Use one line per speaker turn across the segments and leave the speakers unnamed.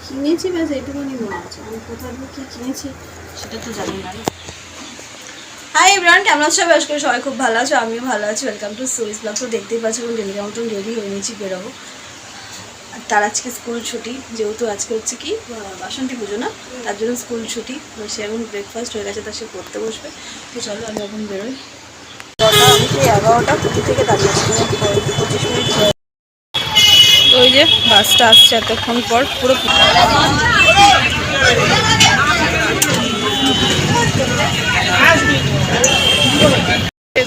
কিনেছি ব্যাস এইটুকুনি মনে আছে, আমি কোথা থেকে কী কিনেছি সেটা তো জানি না। হাই এভরিওয়ান, কেমন আছো সবাই? আজকে সবাই খুব ভালো আছো, আমিও ভালো আছি। Welcome to Swiss blog. তো দেখতেই পাচ্ছি এখন ডেলি মতন রেডি হয়ে নিয়েছি, বেরোবো। আর তার আজকে স্কুল ছুটি, যেহেতু আজকে হচ্ছে কি বাসন্তী পুজো না, তার জন্য স্কুল ছুটি। সে এখন ব্রেকফাস্ট হয়ে গেছে, তা সে পড়তে বসবে। তো চলো আমি এখন বেরোই। আমি সেই 11টা 20 থেকে দাঁড়িয়েছি, 25 মিনিট। ওই যে বাসটা আসছে এতক্ষণ পর, পুরো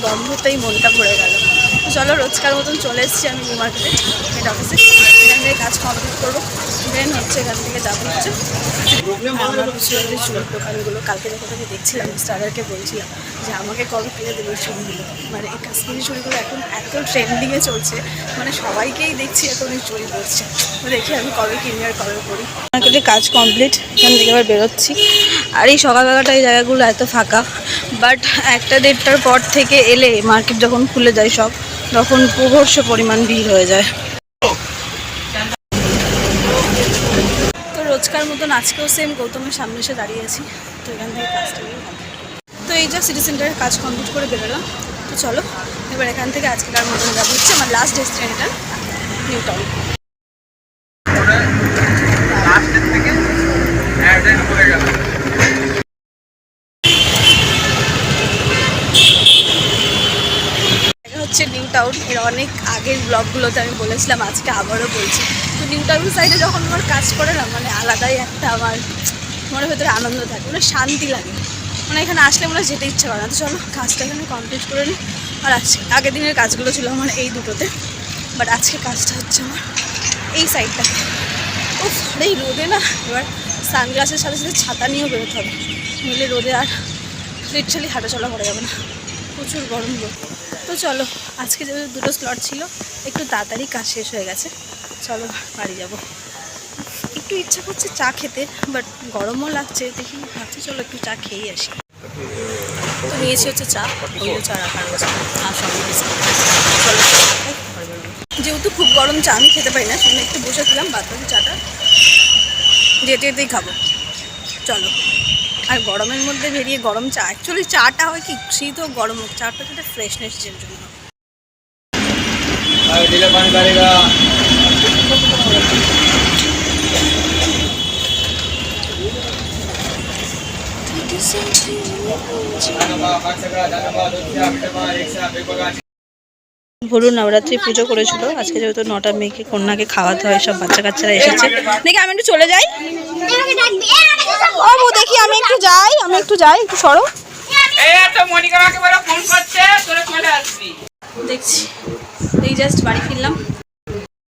গন্ধতেই মনটা ভরে গেল। তো চলো, রোজকার মতন চলে এসেছি আমি নিউ মার্কেটে, হেড অফিসে। এখান থেকে কাজ কমপ্লিট করবো, দেন হচ্ছে এখান থেকে যাবো হচ্ছে আমার পিছনে চুলের দোকানগুলো। কালকে যখন আমি দেখছিলাম, স্টারকে বলছিলাম যে আমাকে কবে কিনে দেবে এই চুড়িগুলো। মানে এই কাশ্মীরি চুড়িগুলো এখন এত ট্রেন্ডিংয়ে চলছে, মানে সবাইকেই দেখছি এখন এই চুড়ি পরছে। তো দেখি আমি কবে কিনি আর কবে পরি। মার্কেটে কাজ কমপ্লিট, এখান থেকে এবার বেরোচ্ছি। আর এই সকালবেলাটা এই জায়গাগুলো এত ফাঁকা, বাট 1টা-1:30টার পর থেকে এলে মার্কেট যখন খুলে যায় সব, তখন প্রবর্ষ পরিমাণ ভিড় হয়ে যায়। তো রোজকার মতন আজকেও সেম গৌতমের সামনে এসে দাঁড়িয়ে আছি। তো এখান থেকে কাজটা নিয়ে কমপ্লিট করি। তো এই যা সিটি সেন্টারের কাজ কমপ্লিট করে বেরোলাম। তো চলো এবার এখান থেকে আজকেকার মতন যাবো হচ্ছে আমার লাস্ট ডেস্টিনেশন নিউ টাউন। হচ্ছে নিউ টাউন। এর অনেক আগের ব্লগগুলোতে আমি বলেছিলাম, আজকে আবারও বলছি। তো নিউ টাউন সাইডে যখন আমার কাজ করে না, মানে আলাদাই একটা আমার মনের ভেতরে আনন্দ থাকে, মানে শান্তি লাগে। মানে এখানে আসলে মনে যেতে ইচ্ছা করে না। তো চলো কাজটা এখানে কমপ্লিট করে নিই। আর আগের দিনের কাজগুলো ছিল আমার এই দুটোতে, বাট আজকে কাজটা হচ্ছে আমার এই সাইডটা। উফ, এই রোদে না এবার সানগ্লাসের সাথে সাথে ছাতা নিয়েও বেরোতে হবে, নইলে রোদে আর লিটারালি হাঁটাচলা করা যাবে না, প্রচুর গরম রোদ। তো চলো, আজকে যে দুটো স্লট ছিল একটু তাড়াতাড়ি কাজ শেষ হয়ে গেছে। চলো বাড়ি যাব। একটু ইচ্ছা করছে চা খেতে, বাট গরমও লাগছে, দেখি ভাবছি চলো একটু চা খেয়েই আসি। তো নিয়েছি হচ্ছে চা, ওই চা রাখা রয়েছে আর সঙ্গে চলো। যেহেতু খুব গরম চা আমি খেতে পারি না, সেখানে একটু বসেছিলাম, বাদবাকি চাটা যেতে যেতেই খাবো। চলো। আর গরমের মধ্যে বেরিয়ে গরম চা, অ্যাকচুয়ালি চাটা হয় কি শীত হোক গরম হোক, চাটা একটা ফ্রেশনেসের জন্য। ভরু নবরাত্রি পুজো করেছিল আজকে, যেহেতু 9টা মেয়েকে কন্যাকে খাওয়াতে হয়, সব বাচ্চা কাচ্চারা এসেছে। দেখি আমি একটু চলে যাই, ও দেখি আমি একটু যাই, একটু সরো। দেখছি এই জাস্ট বাড়ি ফিরলাম,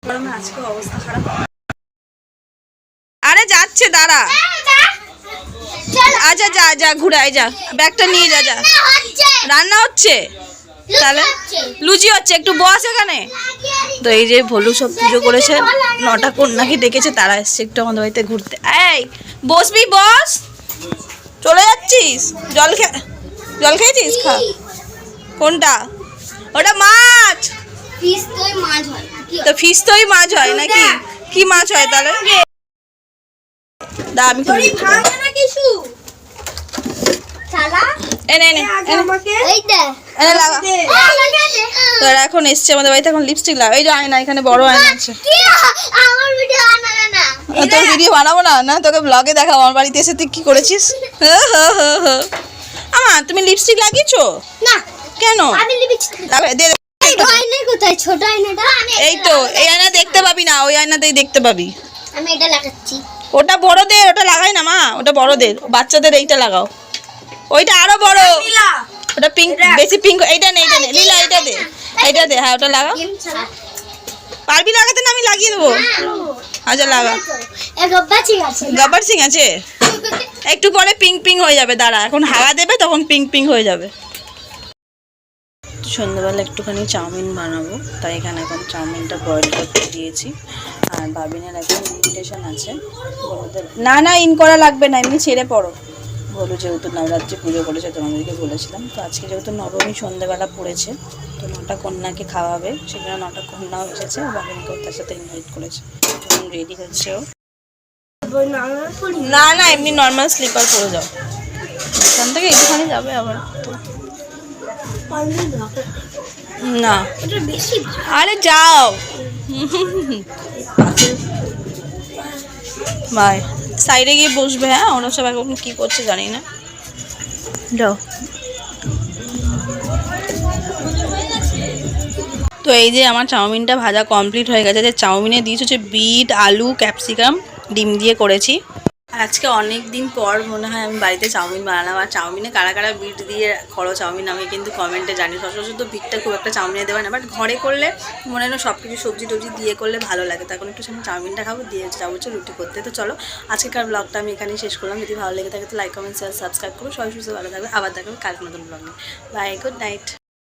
গরমে আজকে অবস্থা খারাপ। আরে যাচ্ছে দাঁড়া, আচ্ছা যা যা ঘুরে আয়, যা ব্যাগটা নিয়ে যা। যা রান্না হচ্ছে, তাহলে লুচি হচ্ছে, একটু বস এখানে। তো এই যে ভলু সব পুজো করেছে, 9টা কন্যাকে ডেকেছে, তারা এসছে একটু আমাদের বাড়িতে ঘুরতে। এই বসবি, বস। চলে যাচ্ছিস? জল খেয়েছিস? খা। কোনটা? ওটা মাছ। তো ফিশ তোই মাছ হয় নাকি? কি মাছ হয় তাহলে? দা আমি তোরা এখন এসছে আমাদের বাড়িতে, এখন লিপস্টিক লাগা। এই যে আয়না, এখানে বড় আয়না আছে। তোর ভিডিও বানাবো না, না তোকে ব্লগে দেখাবো আমার বাড়িতে এসে তুই কি করেছিস। আমা তুমি লিপস্টিক লাগিয়েছো না কেন? এই তো এই আয়না দেখতে পাবি না, ওই আয়নাতেই দেখতে পাবি।
আমি এটা লাগাচ্ছি।
ওটা বড়দের, ওটা লাগাই না মা, ওটা বড়দের। বাচ্চাদের এইটা লাগাও, ওইটা আরো বড়, ওটা পিঙ্ক, বেশি পিঙ্ক। এইটা নেই, লীলা এইটা দে, হ্যাঁ ওটা লাগাও। পারবি লাগাতে? না আমি লাগিয়ে দেবো। আচ্ছা লাগা। গব্বর সিং আছে, একটু পরে পিঙ্ক হয়ে যাবে, দাঁড়া এখন হাওয়া দেবে তখন পিঙ্ক হয়ে যাবে। সন্ধ্যাবেলা একটুখানি চাউমিন বানাবো, তাই এখানে এখন চাউমিনটা বয়েল করতে দিয়েছি। আর বাবিনের এখন ইনভিটেশন আছে, না ইন করা লাগবে না, এমনি ছেড়ে পড়ো। বলো যেহেতু নবরাত্রি পুজো করেছে, তোমাদেরকে বলেছিলাম। তো আজকে যেহেতু নবমী সন্ধ্যাবেলা পড়েছে, তো 9টা কন্যাকে খাওয়াবে, সেখানে 9টা কন্যাও এসেছে, বাবিনকেও তার সাথে ইনভাইট করেছে। তখন রেডি হচ্ছে ও।
না না এমনি নর্মাল স্লিপার পরে যাও, এখান থেকে একটুখানি যাবে আবার না। আরে যাও বাই, সাইডে গিয়ে বসবে। হ্যাঁ ওরা সব এখন কী করছে জানি না। যাও। তো এই যে আমার চাউমিনটা ভাজা কমপ্লিট হয়ে গেছে। যে চাউমিনে দিয়েছি হচ্ছে বিট, আলু, ক্যাপসিকাম, ডিম দিয়ে করেছি। আজকে অনেক দিন পর মনে হয় আমি বাড়িতে চাউমিন বানালাম। আর চাউমিনে কারা কারা বিট দিয়ে করো চাউমিন আমি কিন্তু কমেন্টে জানি। সচরাচর তো বিটটা খুব একটা চাউমিনে দেবে না, বাট ঘরে করলে মনে হয় না সব কিছু সবজি টবজি দিয়ে করলে ভালো লাগে। তখন একটু সামনে চাউমিনটা খাবো, দিয়ে যাবো হচ্ছে রুটি করতে। তো চলো আজকেকার ব্লগটা আমি এখানেই শেষ করলাম। যদি ভালো লেগে থাকে তো লাইক কমেন্ট শেয়ার সাবস্ক্রাইব করো। সবাই সুস্থ ভালো থাকবে, আবার দেখাবে কালকে নতুন ব্লগে। Bye, good night.